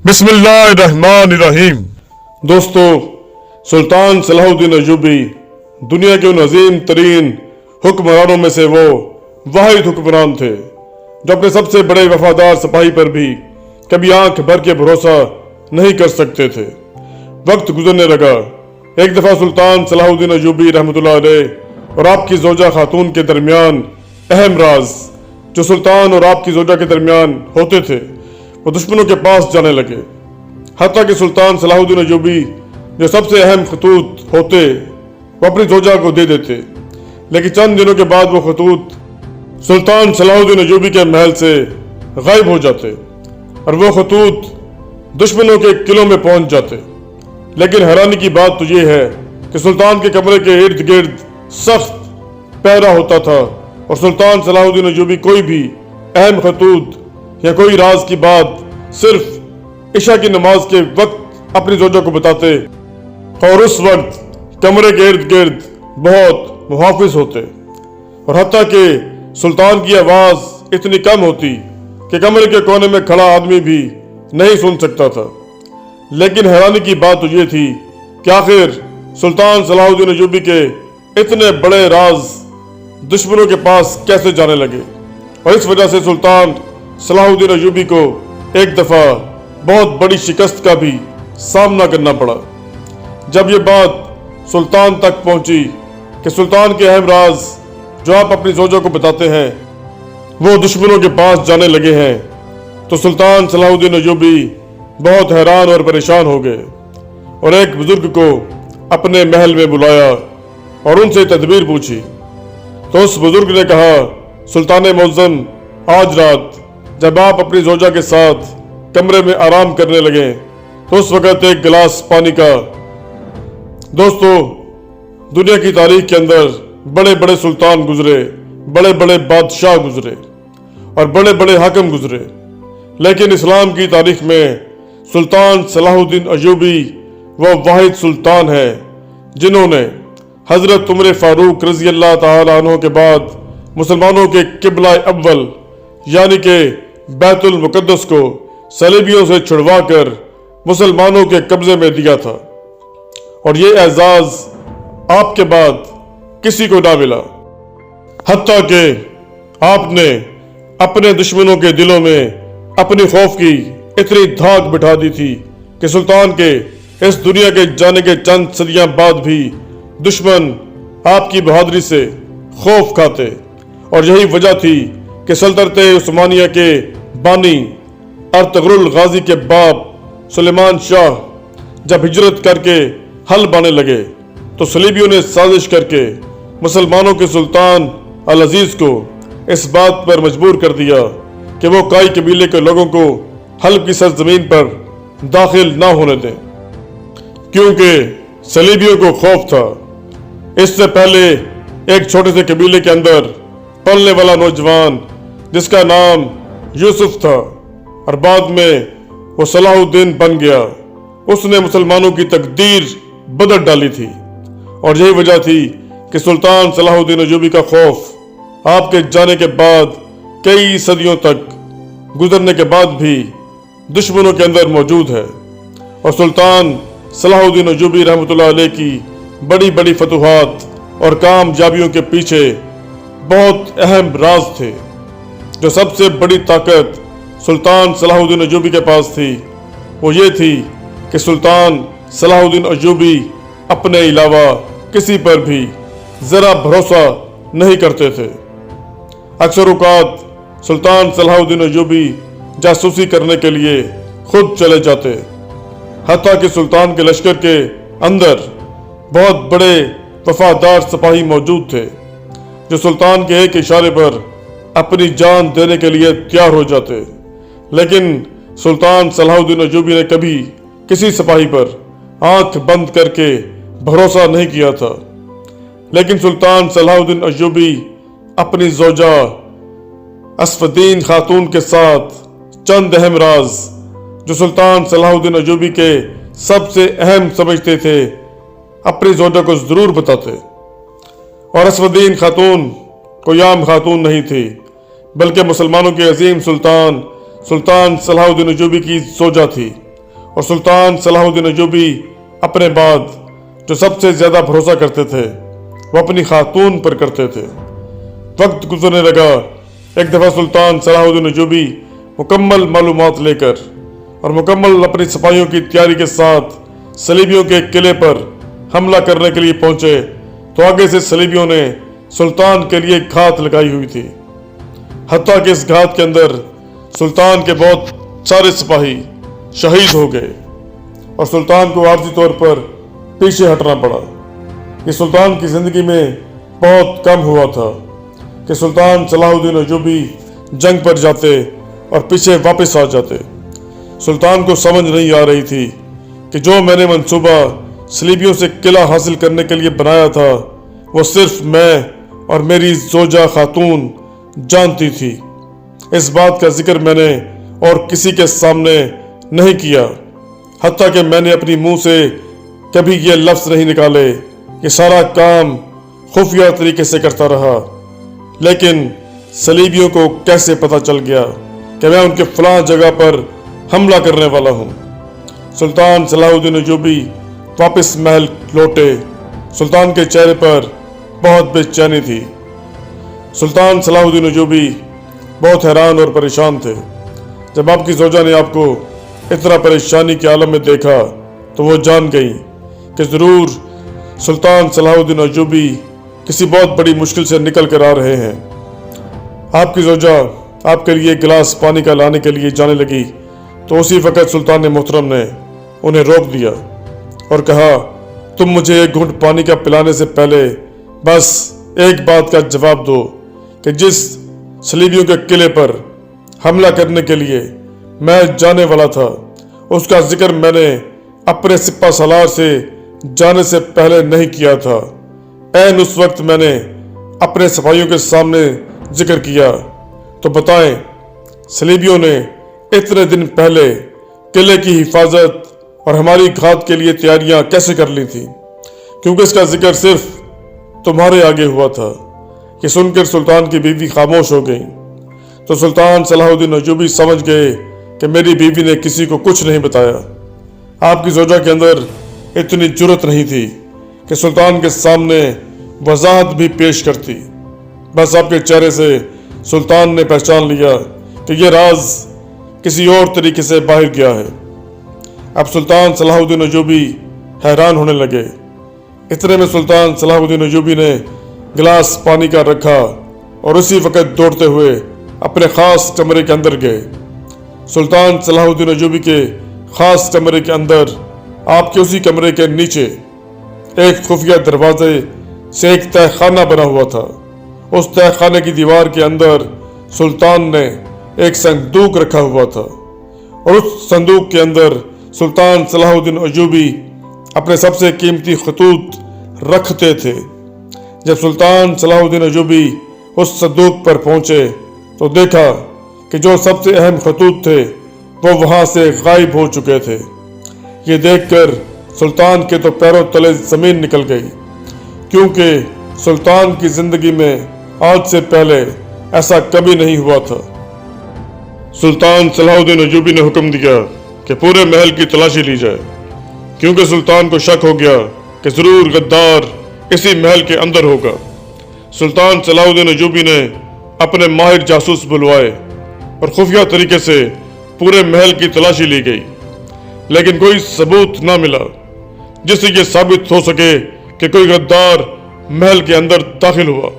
बिस्मिल्लाहिर्रहमानिर्रहीम। दोस्तों, सुल्तान सलाहुद्दीन अय्यूबी दुनिया के उन अजीम तरीन हुक्मरानों में से वो वाहिद हुक्मरान थे जो अपने सबसे बड़े वफादार सिपाही पर भी कभी आंख भर के भरोसा नहीं कर सकते थे। वक्त गुजरने लगा। एक दफा सुल्तान सलाहुद्दीन अय्यूबी रहमतुल्लाह अलैह और आपकी जोजा खातून के दरमियान अहम राज जो सुल्तान और आपकी जोजा के दरमियान होते थे वो दुश्मनों के पास जाने लगे। हत्ता कि सुल्तान सलाहुद्दीन अय्यूबी जो सबसे अहम खतूत होते वो अपनी जोजा को दे देते, लेकिन चंद दिनों के बाद वो खतूत सुल्तान सलाहुद्दीन अय्यूबी के महल से गायब हो जाते और वो खतूत दुश्मनों के किलों में पहुंच जाते। लेकिन हैरानी की बात तो ये है कि सुल्तान के कमरे के इर्द गिर्द सख्त पहरा होता था और सुल्तान सलाहुद्दीन अय्यूबी कोई भी अहम खतूत या कोई राज की बात सिर्फ इशा की नमाज के वक्त अपनी जोजा को बताते और उस वक्त कमरे के इर्द गिर्द बहुत मुहाफिज होते और हत्ता कि सुल्तान की आवाज़ इतनी कम होती कि कमरे के कोने में खड़ा आदमी भी नहीं सुन सकता था। लेकिन हैरानी की बात तो ये थी कि आखिर सुल्तान सलाहुद्दीन अय्यूबी के इतने बड़े राज दुश्मनों के पास कैसे जाने लगे, और इस वजह से सुल्तान सलाहुद्दीन अय्यूबी को एक दफ़ा बहुत बड़ी शिकस्त का भी सामना करना पड़ा। जब ये बात सुल्तान तक पहुंची कि सुल्तान के अहम राज जो आप अपनी जोजा को बताते हैं वो दुश्मनों के पास जाने लगे हैं, तो सुल्तान सलाहुद्दीन अय्यूबी बहुत हैरान और परेशान हो गए और एक बुजुर्ग को अपने महल में बुलाया और उनसे तदबीर पूछी। तो उस बुजुर्ग ने कहा, सुल्तान मुअज़्ज़म, आज रात जब आप अपनी जोजा के साथ कमरे में आराम करने लगे तो उस वक़्त एक गिलास पानी का। दोस्तों, दुनिया की तारीख के अंदर बड़े बड़े सुल्तान गुजरे, बड़े बड़े बादशाह गुजरे और बड़े बड़े हाकिम गुजरे, लेकिन इस्लाम की तारीख में सुल्तान सलाहुद्दीन अय्यूबी वो वाहिद सुल्तान है जिन्होंने हज़रत उमर फारूक रज़ी अल्लाह ताला अन्हु के बाद मुसलमानों के किबला अव्वल यानी कि बैतुल मुक़द्दस को सलीबियों से छुड़वा कर मुसलमानों के कब्जे में दिया था, और ये एजाज़ आपके बाद किसी को ना मिला। हत्ता कि आपने अपने दुश्मनों के दिलों में अपनी खौफ की इतनी धाक बिठा दी थी कि सुल्तान के इस दुनिया के जाने के चंद सदियां बाद भी दुश्मन आपकी बहादुरी से खौफ खाते, और यही वजह थी कि सल्तनत उस्मानिया के बानी अर्तगरुल गाजी के बाप सुलेमान शाह जब हिजरत करके हल बाने लगे तो सलीबियों ने साजिश करके मुसलमानों के सुल्तान अल अजीज को इस बात पर मजबूर कर दिया कि वो काई कबीले के लोगों को हल्ब की सरजमीन पर दाखिल ना होने दें, क्योंकि सलीबियों को खौफ था। इससे पहले एक छोटे से कबीले के अंदर पलने वाला नौजवान जिसका नाम यूसुफ था और बाद में वो सलाहुद्दीन बन गया, उसने मुसलमानों की तकदीर बदल डाली थी, और यही वजह थी कि सुल्तान सलाहुद्दीन अय्यूबी का खौफ आपके जाने के बाद कई सदियों तक गुजरने के बाद भी दुश्मनों के अंदर मौजूद है। और सुल्तान सलाहुद्दीन अय्यूबी रहमतुल्लाह अलैह की बड़ी बड़ी फतूहात और कामयाबियों के पीछे बहुत अहम राज थे। जो सबसे बड़ी ताकत सुल्तान सलाहुद्दीन अय्यूबी के पास थी वो ये थी कि सुल्तान सलाहुद्दीन अय्यूबी अपने अलावा किसी पर भी ज़रा भरोसा नहीं करते थे। अक्सर औक़ात सुल्तान सलाहुद्दीन अय्यूबी जासूसी करने के लिए खुद चले जाते, हत्ता कि सुल्तान के लश्कर के अंदर बहुत बड़े वफादार सिपाही मौजूद थे जो सुल्तान के एक इशारे पर अपनी जान देने के लिए तैयार हो जाते। लेकिन सुल्तान सलाहुद्दीन अय्यूबी ने कभी किसी सिपाही पर आंख बंद करके भरोसा नहीं किया था। लेकिन सुल्तान सलाहुद्दीन अय्यूबी अपनी जोजा असफुद्दीन खातून के साथ चंद अहम राज जो सुल्तान सलाहुद्दीन अय्यूबी के सबसे अहम समझते थे अपनी जोजा को ज़रूर बताते। और असफुद्दीन खातून कोई आम खातून नहीं थी, बल्कि मुसलमानों के अजीम सुल्तान सलाहुद्दीन अय्यूबी की जोजा थी اور سلطان صلاح الدین ایوبی اپنے بعد جو سب سے زیادہ بھروسہ کرتے تھے وہ اپنی خاتون پر کرتے تھے۔ وقت گزرنے لگا، ایک دفعہ سلطان صلاح الدین ایوبی مکمل معلومات لے کر اور مکمل اپنی سپاہیوں کی تیاری کے ساتھ صلیبیوں کے قلعے پر حملہ کرنے کے لیے پہنچے تو آگے سے صلیبیوں نے سلطان کے لیے ایک گھات لگائی ہوئی تھی، حتیٰ کہ اس گھات کے اندر سلطان کے بہت سارے سپاہی شہید ہو گئے اور سلطان کو عارضی طور پر پیچھے ہٹنا پڑا۔ یہ سلطان کی زندگی میں بہت کم ہوا تھا کہ سلطان صلاح الدین ایوبی جنگ پر جاتے اور پیچھے واپس آ جاتے۔ سلطان کو سمجھ نہیں آ رہی تھی کہ جو میں نے منصوبہ صلیبیوں سے قلعہ حاصل کرنے کے لیے بنایا تھا وہ صرف میں اور میری زوجہ خاتون جانتی تھی۔ اس بات کا ذکر میں نے اور کسی کے سامنے نہیں کیا، حتیٰ کہ میں نے اپنی منہ سے کبھی یہ لفظ نہیں نکالے۔ یہ سارا کام خفیہ طریقے سے کرتا رہا، لیکن صلیبیوں کو کیسے پتہ چل گیا کہ میں ان کے فلاں جگہ پر حملہ کرنے والا ہوں۔ سلطان صلاح الدین ایوبی واپس محل لوٹے۔ سلطان کے چہرے پر بہت بے چینی تھی۔ سلطان صلاح الدین ایوبی بہت حیران اور پریشان تھے۔ جب آپ کی زوجہ نے آپ کو اتنا پریشانی کے عالم میں دیکھا تو وہ جان گئی کہ ضرور سلطان صلاح الدین ایوبی کسی بہت بڑی مشکل سے نکل کر آ رہے ہیں۔ آپ کی زوجہ آپ کے لیے ایک گلاس پانی کا لانے کے لیے جانے لگی تو اسی وقت سلطان محترم نے انہیں روک دیا اور کہا، تم مجھے ایک گھونٹ پانی کا پلانے سے پہلے بس ایک بات کا جواب دو کہ جس صلیبیوں کے قلعے پر حملہ کرنے کے لیے میں جانے والا تھا اس کا ذکر میں نے اپنے سپہ سالار سے جانے سے پہلے نہیں کیا تھا۔ عین اس وقت میں نے اپنے سپاہیوں کے سامنے ذکر کیا، تو بتائیں صلیبیوں نے اتنے دن پہلے قلعے کی حفاظت اور ہماری گھات کے لیے تیاریاں کیسے کر لی تھی، کیونکہ اس کا ذکر صرف تمہارے آگے ہوا تھا۔ یہ سن کر سلطان کی بیوی خاموش ہو گئی تو سلطان صلاح الدین ایوبی سمجھ گئے کہ میری بیوی نے کسی کو کچھ نہیں بتایا۔ آپ کی زوجہ کے اندر اتنی جرت نہیں تھی کہ سلطان کے سامنے وضاحت بھی پیش کرتی، بس آپ کے چہرے سے سلطان نے پہچان لیا کہ یہ راز کسی اور طریقے سے باہر گیا ہے۔ اب سلطان صلاح الدین ایوبی حیران ہونے لگے۔ اتنے میں سلطان صلاح الدین ایوبی نے گلاس پانی کا رکھا اور اسی وقت دوڑتے ہوئے اپنے خاص کمرے کے اندر گئے۔ سلطان صلاح الدین ایوبی کے خاص کمرے کے اندر آپ کے اسی کمرے کے نیچے ایک خفیہ دروازے سے ایک تہہ خانہ بنا ہوا تھا۔ اس تہہ خانے کی دیوار کے اندر سلطان نے ایک صندوق رکھا ہوا تھا اور اس صندوق کے اندر سلطان صلاح الدین ایوبی اپنے سب سے قیمتی خطوط رکھتے تھے۔ جب سلطان صلاح الدین ایوبی اس صندوق پر پہنچے تو دیکھا کہ جو سب سے اہم خطوط تھے وہ وہاں سے غائب ہو چکے تھے۔ یہ دیکھ کر سلطان کے تو پیروں تلے زمین نکل گئی، کیونکہ سلطان کی زندگی میں آج سے پہلے ایسا کبھی نہیں ہوا تھا۔ سلطان صلاح الدین ایوبی نے حکم دیا کہ پورے محل کی تلاشی لی جائے، کیونکہ سلطان کو شک ہو گیا کہ ضرور غدار اسی محل کے اندر ہوگا۔ سلطان صلاح الدین ایوبی نے اپنے ماہر جاسوس بلوائے اور خفیہ طریقے سے پورے محل کی تلاشی لی گئی، لیکن کوئی ثبوت نہ ملا جس سے یہ ثابت ہو سکے کہ کوئی غدار محل کے اندر داخل ہوا۔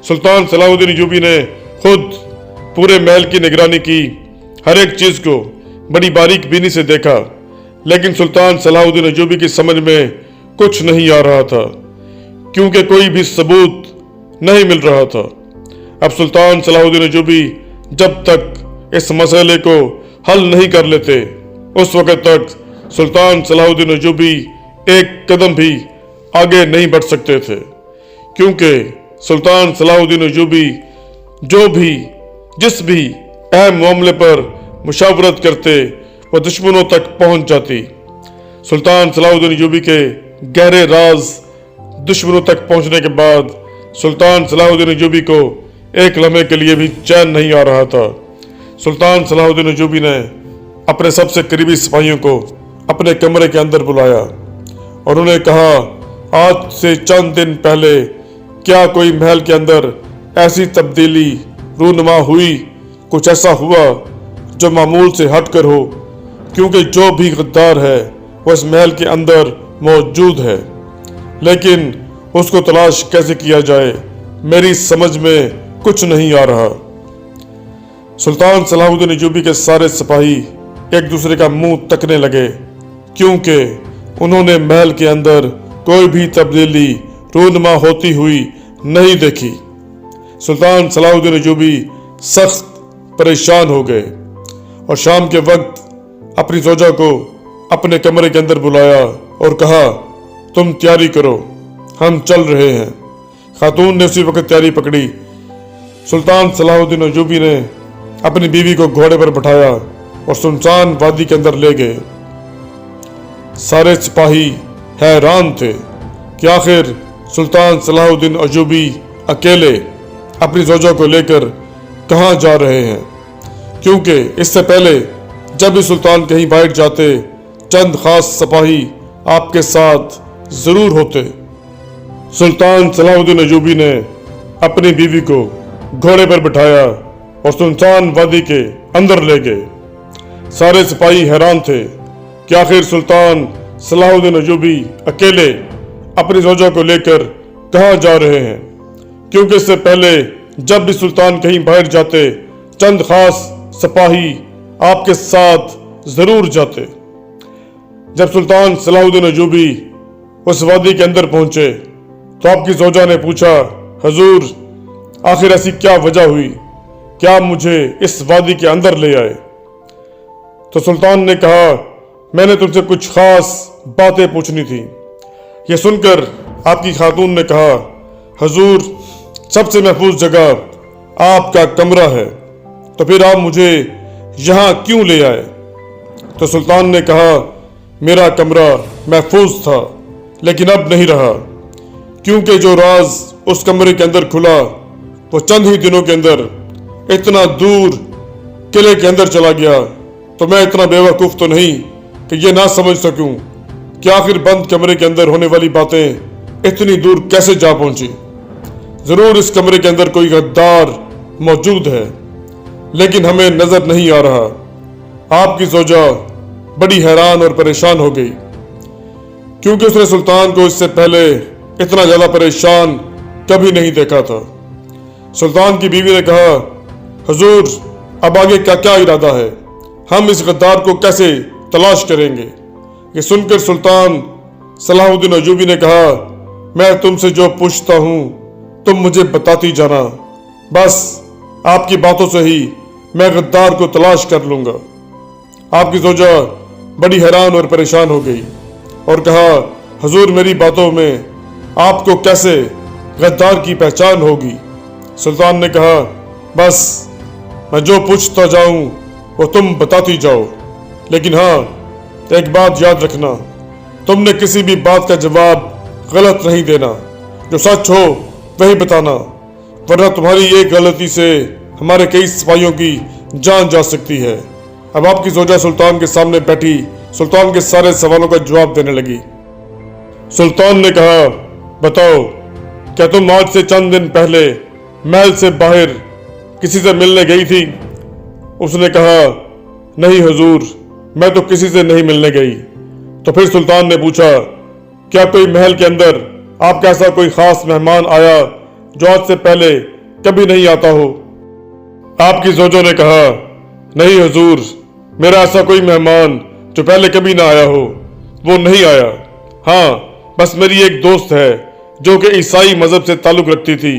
سلطان صلاح الدین ایوبی نے خود پورے محل کی نگرانی کی، ہر ایک چیز کو بڑی باریک بینی سے دیکھا، لیکن سلطان صلاح الدین ایوبی کی سمجھ میں کچھ نہیں آ رہا تھا، کیونکہ کوئی بھی ثبوت نہیں مل رہا تھا۔ اب سلطان صلاح الدین ایوبی جب تک اس مسئلے کو حل نہیں کر لیتے اس وقت تک سلطان صلاح الدین ایوبی ایک قدم بھی آگے نہیں بڑھ سکتے تھے، کیونکہ سلطان صلاح الدین ایوبی جس بھی اہم معاملے پر مشاورت کرتے وہ دشمنوں تک پہنچ جاتی۔ سلطان صلاح الدین ایوبی کے گہرے راز دشمنوں تک پہنچنے کے بعد سلطان صلاح الدین ایوبی کو ایک لمحے کے لیے بھی چین نہیں آ رہا تھا۔ سلطان صلاح الدین ایوبی نے اپنے سب سے قریبی سپاہیوں کو अपने कमरे के अंदर बुलाया और उन्हें कहा, आज से चंद दिन पहले क्या कोई महल के अंदर ऐसी तब्दीली रूनुमा हुई, कुछ ऐसा हुआ जो मामूल से हटकर हो? क्योंकि जो भी गद्दार है वो इस महल के अंदर मौजूद है, लेकिन उसको तलाश कैसे किया जाए मेरी समझ में कुछ नहीं आ रहा। सुल्तान सलाहुद्दीन अय्यूबी के सारे सिपाही एक दूसरे का मुंह तकने लगे, क्योंकि उन्होंने महल के अंदर कोई भी तब्दीली रूनुमा होती हुई नहीं देखी। सुल्तान सलाहुद्दीन अय्यूबी सख्त परेशान हो गए और शाम के वक्त अपनी ज़ौजा को अपने कमरे के अंदर बुलाया और कहा, तुम तैयारी करो, हम चल रहे हैं। खातून ने उसी वक्त तैयारी पकड़ी। सुल्तान सलाहुद्दीन अय्यूबी ने अपनी बीवी को घोड़े पर बैठाया और सुनसान वादी के अंदर ले गए। सारे सिपाही हैरान थे कि आखिर सुल्तान सलाहुद्दीन अय्यूबी अकेले अपनी ज़ौजा को लेकर कहाँ जा रहे हैं, क्योंकि इससे पहले जब भी सुल्तान कहीं बाहर जाते चंद खास सिपाही आपके साथ जरूर होते। सुल्तान सलाहुद्दीन अय्यूबी ने अपनी बीवी को घोड़े पर बिठाया और सुनसान वादी के अंदर ले गए। सारे सिपाही हैरान थे कि आखिर सुल्तान सलाहुद्दीन अय्यूबी अकेले अपनी ज़ौजा को लेकर कहाँ जा रहे हैं, क्योंकि इससे पहले जब भी सुल्तान कहीं बाहर जाते चंद खास सिपाही आपके साथ जरूर जाते। जब सुल्तान सलाहुद्दीन अय्यूबी उस वादी के अंदर पहुंचे तो आपकी ज़ौजा ने पूछा, हजूर आखिर ऐसी क्या वजह हुई, क्या मुझे इस वादी के अंदर ले आए? तो सुल्तान ने कहा, मैंने तुमसे कुछ खास बातें पूछनी थी। यह सुनकर आपकी खातून ने कहा, हजूर सबसे महफूज जगह आपका कमरा है, तो फिर आप मुझे यहाँ क्यों ले आए? तो सुल्तान ने कहा, मेरा कमरा महफूज था लेकिन अब नहीं रहा, क्योंकि जो राज उस कमरे के अंदर खुला वो चंद ही दिनों के अंदर इतना दूर किले के अंदर चला गया। तो मैं इतना बेवकूफ़ तो नहीं कि ये ना समझ सकूं कि आखिर बंद कमरे के अंदर होने वाली बातें इतनी दूर कैसे जा पहुंची। ज़रूर इस कमरे के अंदर कोई गद्दार मौजूद है, लेकिन हमें नज़र नहीं आ रहा। आपकी ज़ौजा बड़ी हैरान और परेशान हो गई, क्योंकि उसने सुल्तान को इससे पहले इतना ज़्यादा परेशान कभी नहीं देखा था। सुल्तान की बीवी ने कहा, हुजूर अब आगे क्या क्या इरादा है, हम इस गद्दार को कैसे तलाश करेंगे? ये सुनकर सुल्तान सलाहुद्दीन अय्यूबी ने कहा, मैं तुमसे जो पूछता हूँ तुम मुझे बताती जाना, बस आपकी बातों से ही मैं गद्दार को तलाश कर लूँगा। आपकी ज़ौजा बड़ी हैरान और परेशान हो गई और कहा, हुजूर मेरी बातों में आपको कैसे गद्दार की पहचान होगी? सुल्तान ने कहा, बस मैं जो पूछता जाऊं वो तुम बताती जाओ, लेकिन हाँ एक बात याद रखना, तुमने किसी भी बात का जवाब गलत नहीं देना, जो सच हो वही बताना, वरना तुम्हारी एक गलती से हमारे कई सिपाहियों की जान जा सकती है। अब आपकी ज़ौजा सुल्तान के सामने बैठी सुल्तान के सारे सवालों का जवाब देने लगी। सुल्तान ने कहा, बताओ क्या तुम आज से चंद दिन पहले महल से बाहर किसी से मिलने गई थी? उसने कहा, नहीं हुजूर, मैं तो किसी से नहीं मिलने गई। तो फिर सुल्तान ने पूछा, क्या कोई महल के अंदर आपका ऐसा कोई खास मेहमान आया जो आज से पहले कभी नहीं आता हो? आपकी ज़ौजा ने कहा, नहीं हुजूर, मेरा ऐसा कोई मेहमान जो पहले कभी ना आया हो वो नहीं आया। हाँ, बस मेरी एक दोस्त है जो कि ईसाई मजहब से ताल्लुक़ रखती थी,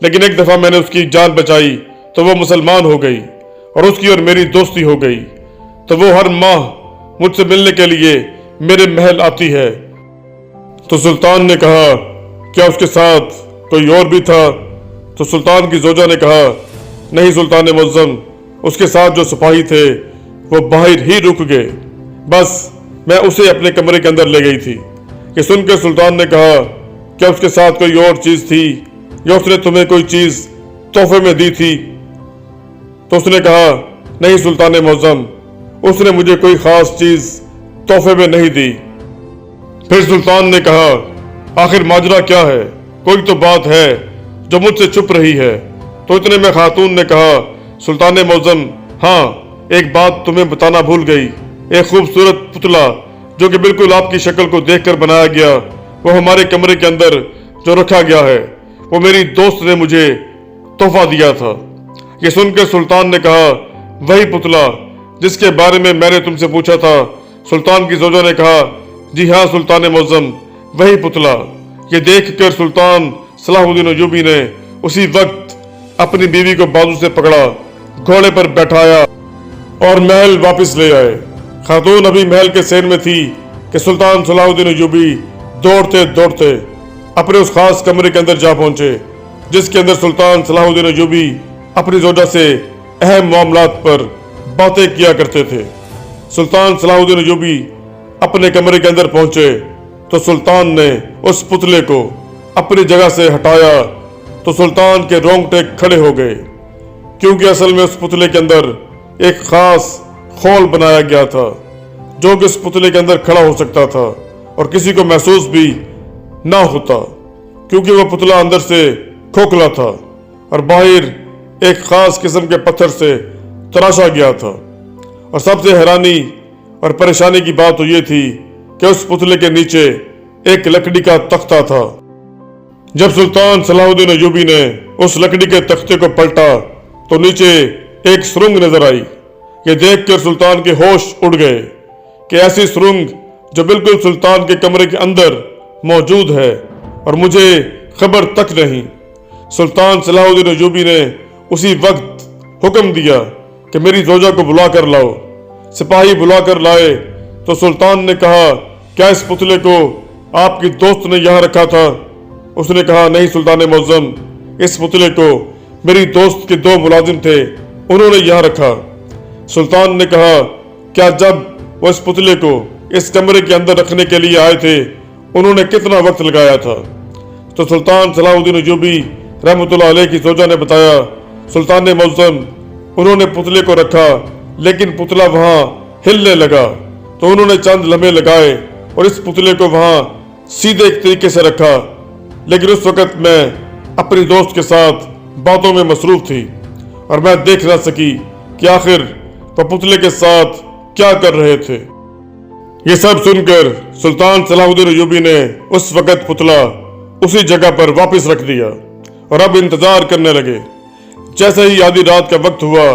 लेकिन एक दफ़ा मैंने उसकी जान बचाई तो वो मुसलमान हो गई और उसकी और मेरी दोस्ती हो गई। तो वो हर माह मुझसे मिलने के लिए मेरे महल आती है। तो सुल्तान ने कहा, क्या उसके साथ कोई और भी था? तो सुल्तान की ज़ौजा ने कहा, नहीं सुल्तान मुअज़्ज़म, उसके साथ जो सिपाही थे वो बाहर ही रुक गए, बस मैं उसे अपने कमरे के अंदर ले गई थी। ये सुनकर सुल्तान ने कहा, क्या उसके साथ कोई और चीज़ थी या उसने तुम्हें कोई चीज़ तोहफे में दी थी? तो उसने कहा, नहीं सुल्तान मुअज़्ज़म, उसने मुझे कोई ख़ास चीज़ तोहफे में नहीं दी। फिर सुल्तान ने कहा, आखिर माजरा क्या है? कोई तो बात है जो मुझसे छुप रही है। तो इतने में खातून ने कहा, सुल्तान मौज़म, हाँ, एक बात तुम्हें बताना भूल गई। एक खूबसूरत पुतला जो कि बिल्कुल आपकी शक्ल को देखकर बनाया गया, वो हमारे कमरे के अंदर जो रखा गया है, वो मेरी दोस्त ने मुझे तोहफा दिया था। ये सुनकर सुल्तान ने कहा, वही पुतला जिसके बारे में मैंने तुमसे पूछा था। सुल्तान की ज़ौजा ने कहा, जी हाँ सुल्तान मौज़म, वही पुतला। ये देखकर सुल्तान सलाहुद्दीन अय्यूबी ने उसी वक्त अपनी बीवी को बाजू से पकड़ा, घोड़े पर बैठाया और महल वापस ले आए। खातून अभी महल के सेन में थी कि सुल्तान सलाहुद्दीन अय्यूबी दौड़ते दौड़ते अपने उस खास कमरे के अंदर जा पहुंचे, जिसके अंदर सुल्तान सलाहुद्दीन अय्यूबी अपनी ज़ौजा से अहम मामलात पर बातें किया करते थे। सुल्तान सलाहुद्दीन अय्यूबी अपने कमरे के अंदर पहुंचे तो सुल्तान ने उस पुतले को अपनी जगह से हटाया तो सुल्तान के रोंगटे खड़े हो गए, क्योंकि असल में उस पुतले के अंदर एक खास खोल बनाया गया था जो कि उस पुतले के अंदर खड़ा हो सकता था और किसी को महसूस भी ना होता, क्योंकि वह पुतला अंदर से खोखला था और बाहर एक खास किस्म के पत्थर से तराशा गया था। और सबसे हैरानी और परेशानी की बात तो ये थी कि उस पुतले के नीचे एक लकड़ी का तख्ता था। जब सुल्तान सलाहुद्दीन अय्यूबी ने उस लकड़ी के तख्ते को पलटा तो नीचे एक सुरंग नजर आई। ये देखकर सुल्तान के होश उड़ गए कि ऐसी सुरंग जो बिल्कुल सुल्तान के कमरे के अंदर मौजूद है और मुझे खबर तक नहीं। सुल्तान सलाहुद्दीन अय्यूबी ने उसी वक्त हुक्म दिया कि मेरी ज़ौजा को बुला कर लाओ। सिपाही बुला कर लाए तो सुल्तान ने कहा, क्या इस पुतले को आपकी दोस्त ने यहाँ रखा था? उसने कहा, नहीं सुल्तान मौज़म, इस पुतले को मेरी दोस्त के 2 मुलाजिम थे, उन्होंने यहाँ रखा। सुल्तान ने कहा, क्या जब वो इस पुतले को इस कमरे के अंदर रखने के लिए आए थे उन्होंने कितना वक्त लगाया था? तो सुल्तान सलाहुद्दीन अय्यूबी रहमतुल्लाह अलैह की ज़ौजा ने बताया, सुल्तान मौज़म, उन्होंने पुतले को रखा लेकिन पुतला वहाँ हिलने लगा तो उन्होंने चंद लम्हे लगाए और इस पुतले को वहाँ सीधे एक तरीके से रखा। लेकिन उस वक्त मैं अपनी दोस्त के साथ बातों में मसरूफ थी और मैं देख ना सकी कि आखिर वह पुतले के साथ क्या कर रहे थे। ये सब सुनकर सुल्तान सलाहुद्दीन अय्यूबी ने उस वक्त पुतला उसी जगह पर वापस रख दिया और अब इंतजार करने लगे। जैसे ही आधी रात का वक्त हुआ,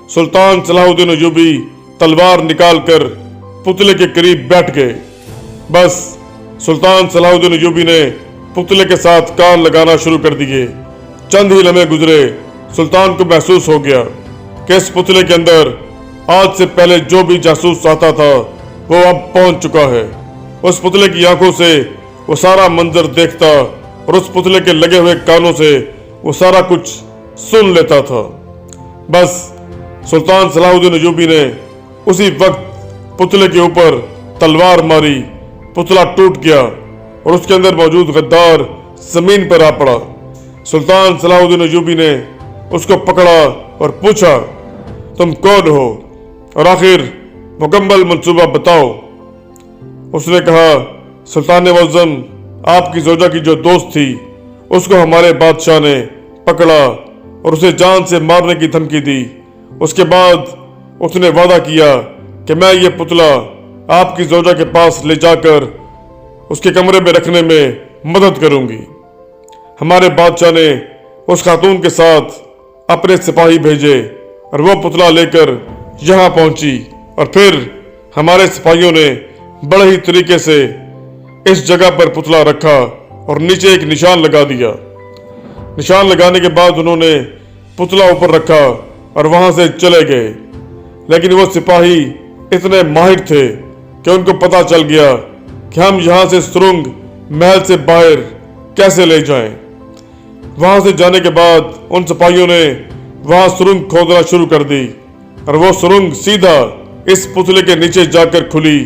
सुल्तान सलाहुद्दीन अय्यूबी तलवार निकालकर पुतले के करीब बैठ गए। बस सुल्तान सलाहुद्दीन अय्यूबी ने पुतले के साथ कान लगाना शुरू कर दिए। चंद ही लम्हे गुजरे, सुल्तान को महसूस हो गया कि इस पुतले के अंदर आज से पहले जो भी जासूस आता था वो अब पहुंच चुका है। उस पुतले की आंखों से वो सारा मंजर देखता और उस पुतले के लगे हुए कानों से वो सारा कुछ सुन लेता था। बस सुल्तान सलाहुद्दीन अय्यूबी ने उसी वक्त पुतले के ऊपर तलवार मारी, पुतला टूट गया और उसके अंदर मौजूद गद्दार जमीन पर आ पड़ा। सुल्तान सलाहुद्दीन अय्यूबी ने उसको पकड़ा और पूछा, तुम कौन हो और आखिर मुकम्मल मंसूबा बताओ। उसने कहा, सुल्तान मौज़म, आपकी ज़ौजा की जो दोस्त थी उसको हमारे बादशाह ने पकड़ा और उसे जान से मारने की धमकी दी। उसके बाद उसने वादा किया कि मैं ये पुतला आपकी ज़ौजा के पास ले जाकर उसके कमरे में रखने में मदद करूंगी। हमारे बादशाह ने उस खातून के साथ अपने सिपाही भेजे और वो पुतला लेकर यहाँ पहुंची और फिर हमारे सिपाहियों ने बड़े ही तरीके से इस जगह पर पुतला रखा और नीचे एक निशान लगा दिया। निशान लगाने के बाद उन्होंने पुतला ऊपर रखा और वहां से चले गए। लेकिन वो सिपाही इतने माहिर थे कि उनको पता चल गया कि हम यहाँ से सुरंग महल से बाहर कैसे ले जाएं। वहां से जाने के बाद उन सिपाहियों ने वहां सुरंग खोदना शुरू कर दी और वो सुरंग सीधा इस पुतले के नीचे जाकर खुली।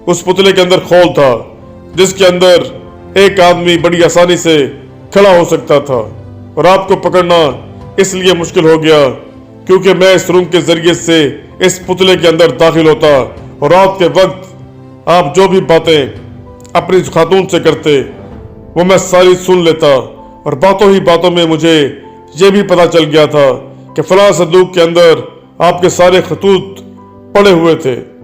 उस पुतले के अंदर खोल था जिसके अंदर एक आदमी बड़ी आसानी से खड़ा हो सकता था और आपको पकड़ना इसलिए मुश्किल हो गया क्योंकि मैं इस सुरंग के जरिए से इस पुतले के अंदर दाखिल होता और रात के वक्त آپ جو بھی باتیں اپنی خاتون سے کرتے وہ میں ساری سن لیتا، اور باتوں ہی باتوں میں مجھے یہ بھی پتہ چل گیا تھا کہ فلاں صندوق کے اندر آپ کے سارے خطوط پڑے ہوئے تھے۔